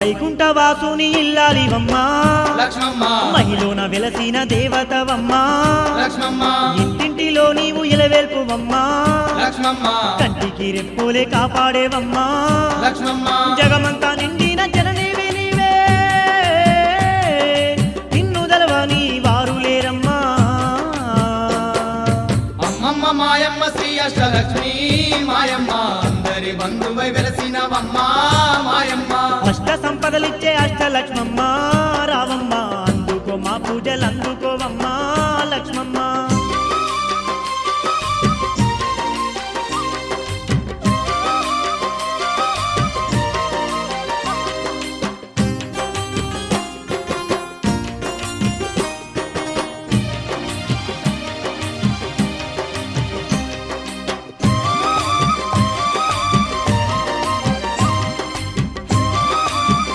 వైకుంఠవాసుని ఇల్లాలివమ్మ లక్ష్మమ్మ, మహిళన వెలసిన దేవతవమ్మ లక్ష్మమ్మ, ఇంటింటిలో నీవు ఇలవేల్పువమ్మ లక్ష్మమ్మ, కంటికి రెప్పులే కాపాడేవమ్మ లక్ష్మమ్మ, జగమంతా నిండిన జననీవి నీవే నిన్ను దలవని వారు లేరమ్మా అమ్మమ్మ మాయమ్మ శ్రీ అష్టలక్ష్మి మాయమ్మ అందరి బంధువై వెలసినవమ్మ మాయమ్మ. అష్ట సంపదలిచ్చే అష్టలక్ష్మమ్మ రావమ్మ అందుకో మా పూజలు అందుకో